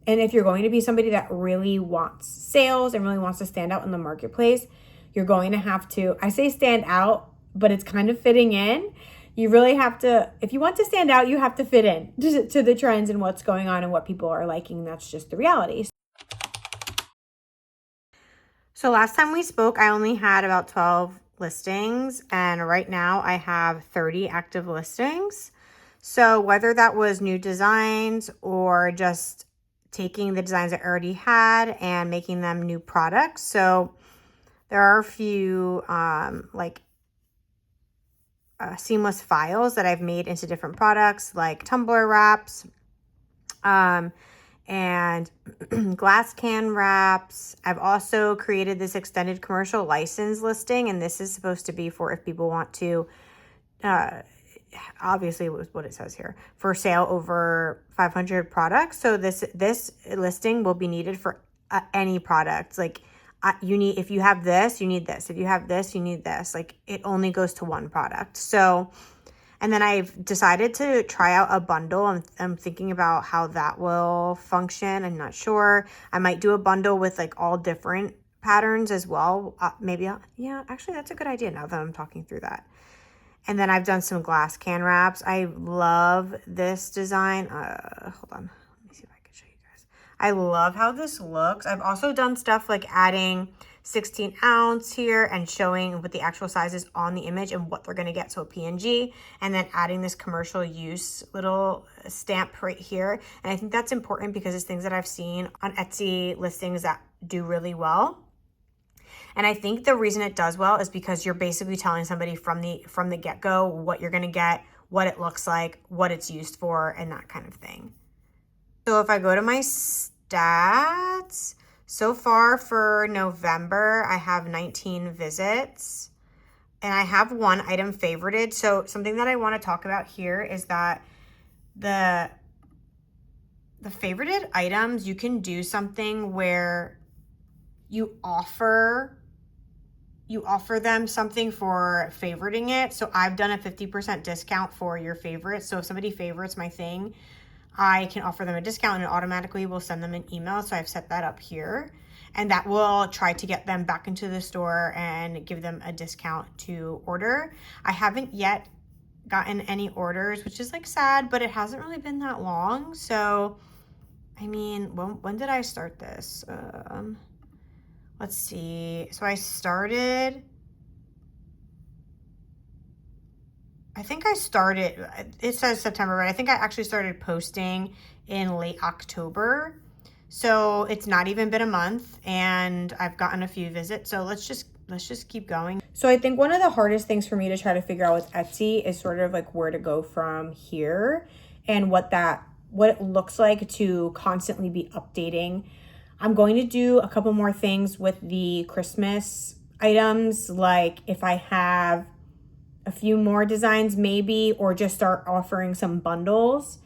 And if you're going to be somebody that really wants sales and really wants to stand out in the marketplace, you're going to have to, I say stand out, but it's kind of fitting in. You really have to, if you want to stand out, you have to fit in to the trends and what's going on and what people are liking. That's just the reality. So last time we spoke, I only had about 12 listings, and right now I have 30 active listings. So whether that was new designs or just taking the designs I already had and making them new products. So there are a few seamless files that I've made into different products, like tumbler wraps, and glass can wraps. I've also created this extended commercial license listing, and this is supposed to be for if people want to, obviously what it says here, for sale over 500 products. So this listing will be needed for any product. Like you need, if you have this, you need this. If you have this, you need this. Like it only goes to one product. So, and then I've decided to try out a bundle. I'm thinking about how that will function. I'm not sure. I might do a bundle with like all different patterns as well. Yeah, actually that's a good idea now that I'm talking through that. And then I've done some glass can wraps. I love this design. Hold on. Let me see if I can show you guys. I love how this looks. I've also done stuff like adding 16 ounce here and showing what the actual size is on the image and what they're going to get. So a PNG, and then adding this commercial use little stamp right here. And I think that's important because it's things that I've seen on Etsy listings that do really well. And I think the reason it does well is because you're basically telling somebody from the get-go what you're going to get, what it looks like, what it's used for, and that kind of thing. So if I go to my stats, so far for November, I have 19 visits, and I have one item favorited. So something that I want to talk about here is that the favorited items, you can do something where you offer them something for favoriting it. So I've done a 50% discount for your favorites. So if somebody favorites my thing, I can offer them a discount and it automatically will send them an email. So I've set that up here, and that will try to get them back into the store and give them a discount to order. I haven't yet gotten any orders, which is like sad, but it hasn't really been that long. So, I mean, when did I start this? Let's see. So I started, it says September, but I think I actually started posting in late October. So it's not even been a month and I've gotten a few visits. So let's just keep going. So I think one of the hardest things for me to try to figure out with Etsy is sort of like where to go from here and what it looks like to constantly be updating. I'm going to do a couple more things with the Christmas items, like if I have a few more designs maybe, or just start offering some bundles.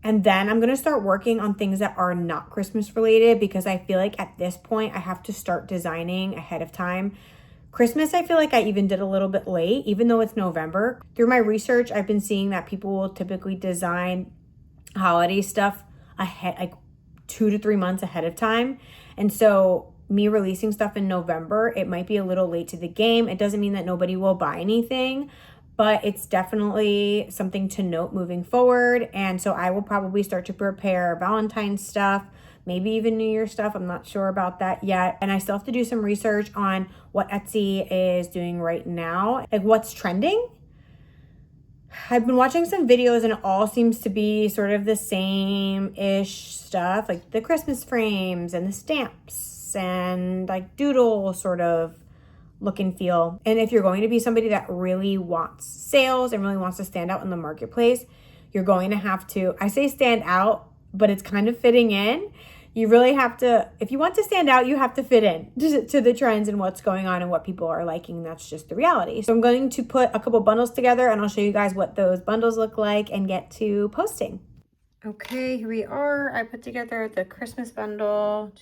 And then I'm going to start working on things that are not Christmas related, because I feel like at this point I have to start designing ahead of time. Christmas, I feel like I even did a little bit late, even though it's November. Through my research, I've been seeing that people will typically design holiday stuff ahead, like 2 to 3 months ahead of time. And so me releasing stuff in November, it might be a little late to the game. It doesn't mean that nobody will buy anything, but it's definitely something to note moving forward. And so I will probably start to prepare Valentine's stuff, maybe even New Year's stuff. I'm not sure about that yet. And I still have to do some research on what Etsy is doing right now, like what's trending. I've been watching some videos and it all seems to be sort of the same-ish stuff, like the Christmas frames and the stamps and like doodle sort of look and feel. And if you're going to be somebody that really wants sales and really wants to stand out in the marketplace, you're going to have to, I say stand out, but it's kind of fitting in. You really have to, if you want to stand out, you have to fit in to the trends and what's going on and what people are liking. That's just the reality. So I'm going to put a couple bundles together and I'll show you guys what those bundles look like and get to posting. Okay, here we are. I put together the Christmas bundle.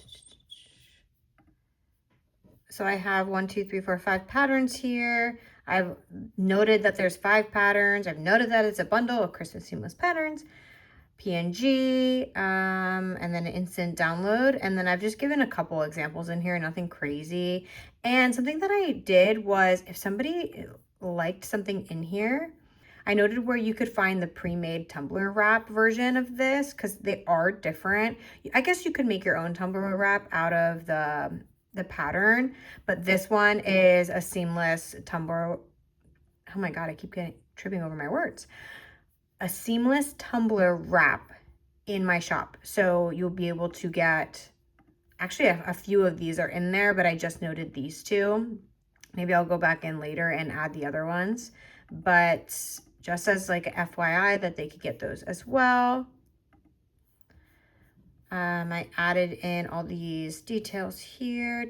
So I have 1, 2, 3, 4, 5 patterns here. I've noted that there's 5 patterns. I've noted that it's a bundle of Christmas seamless patterns. PNG, and then an instant download. And then I've just given a couple examples in here, nothing crazy. And something that I did was, if somebody liked something in here, I noted where you could find the pre-made tumbler wrap version of this, because they are different. I guess you could make your own tumbler wrap out of the pattern, but this one is a seamless tumbler. Oh my God, I keep tripping over my words. A seamless tumbler wrap in my shop. So you'll be able to get, actually a few of these are in there, but I just noted these two. Maybe I'll go back in later and add the other ones, but just as like a FYI that they could get those as well. I added in all these details here.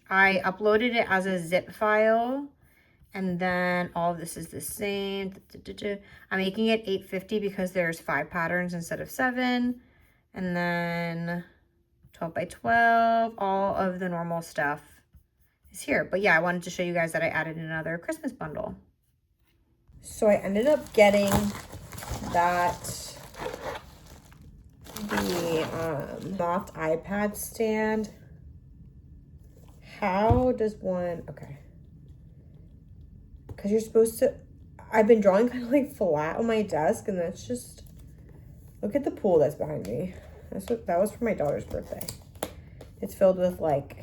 I uploaded it as a zip file, and then all of this is the same. I'm making it 850 because there's 5 patterns instead of 7. And then 12 by 12, all of the normal stuff is here. But yeah, I wanted to show you guys that I added another Christmas bundle. So I ended up getting that, the soft iPad stand. How does one, okay. Because you're supposed to, I've been drawing kind of like flat on my desk, and that's just, look at the pool that's behind me. That was for my daughter's birthday. It's filled with like,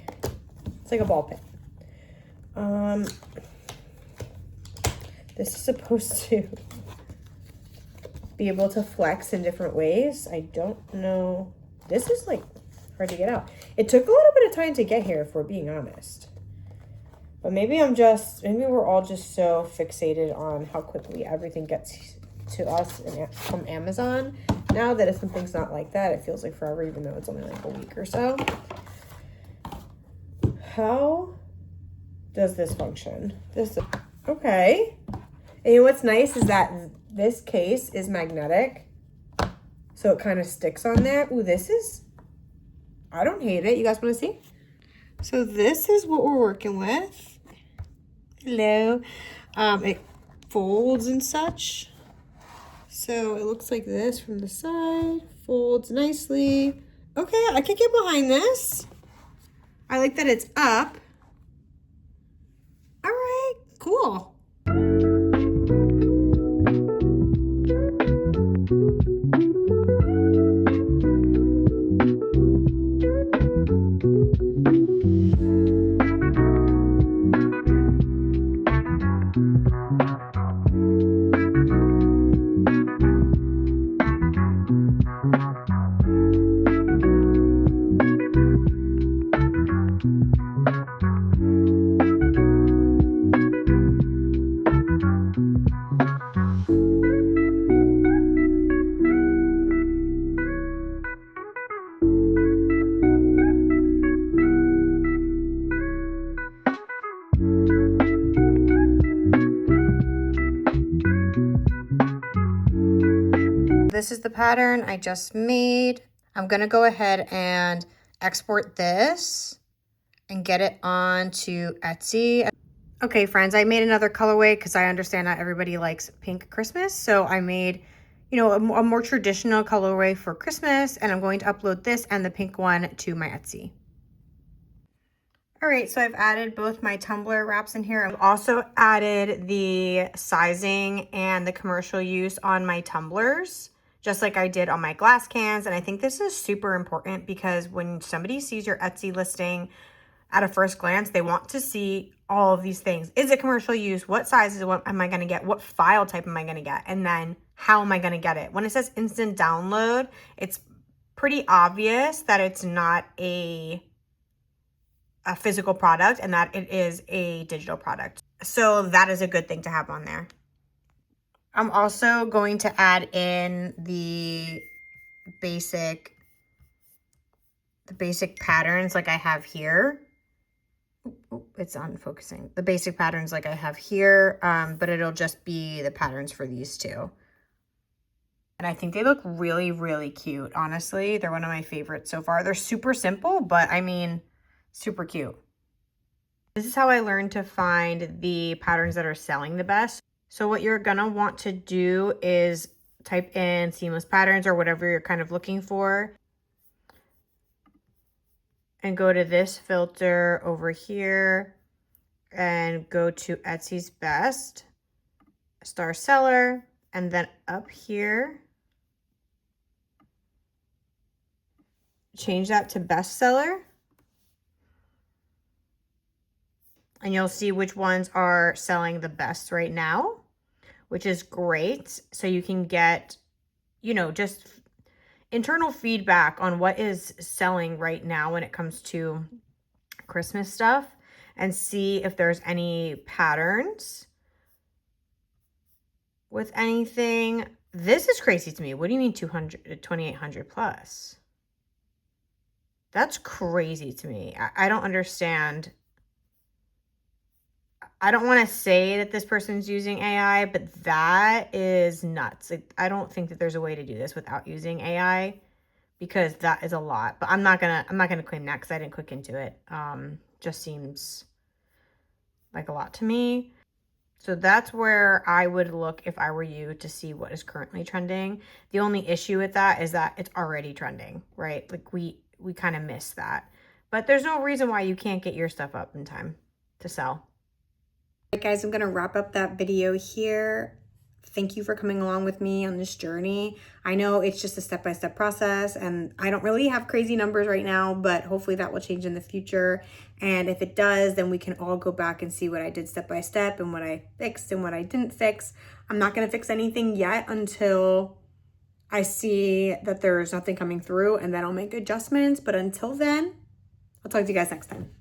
it's like a ball pit. This is supposed to be able to flex in different ways. I don't know. This is like hard to get out. It took a little bit of time to get here, if we're being honest. But maybe we're all just so fixated on how quickly everything gets to us from Amazon now that if something's not like that, it feels like forever, even though it's only like a week or so. How does this function? Okay. And you know what's nice is that this case is magnetic, so it kind of sticks on there. Ooh, I don't hate it. You guys want to see? So this is what we're working with. Hello. It folds and such. So it looks like this from the side, folds nicely. Okay, I can get behind this. I like that it's up. All right, cool. This is the pattern I just made. I'm gonna go ahead and export this and get it onto Etsy. Okay, friends, I made another colorway because I understand not everybody likes pink Christmas. So I made, you know, a more traditional colorway for Christmas, and I'm going to upload this and the pink one to my Etsy. All right, so I've added both my tumbler wraps in here. I've also added the sizing and the commercial use on my tumblers, just like I did on my glass cans. And I think this is super important because when somebody sees your Etsy listing at a first glance, they want to see all of these things. Is it commercial use? What sizes am I gonna get? What file type am I gonna get? And then how am I gonna get it? When it says instant download, it's pretty obvious that it's not a physical product and that it is a digital product. So that is a good thing to have on there. I'm also going to add in the basic patterns like I have here. It's unfocusing. The basic patterns like I have here, but it'll just be the patterns for these two. And I think they look really, really cute. Honestly, they're one of my favorites so far. They're super simple, but I mean, super cute. This is how I learned to find the patterns that are selling the best. So what you're gonna want to do is type in seamless patterns or whatever you're kind of looking for. And go to this filter over here and go to Etsy's Best, Star Seller, and then up here, change that to Best Seller. And you'll see which ones are selling the best right now, which is great. So you can get, you know, just internal feedback on what is selling right now when it comes to Christmas stuff, and see if there's any patterns with anything. This is crazy to me. What do you mean 2,800 plus? That's crazy to me. I don't understand. I don't want to say that this person's using AI, but that is nuts. Like, I don't think that there's a way to do this without using AI, because that is a lot. But I'm not gonna claim that because I didn't click into it. Just seems like a lot to me. So that's where I would look if I were you, to see what is currently trending. The only issue with that is that it's already trending, right? Like we kind of miss that. But there's no reason why you can't get your stuff up in time to sell. All right, guys, I'm gonna wrap up that video here. Thank you for coming along with me on this journey. I know it's just a step-by-step process, and I don't really have crazy numbers right now, but hopefully that will change in the future. And if it does, then we can all go back and see what I did step by step and what I fixed and what I didn't fix. I'm not gonna fix anything yet until I see that there's nothing coming through, and then I'll make adjustments. But until then, I'll talk to you guys next time.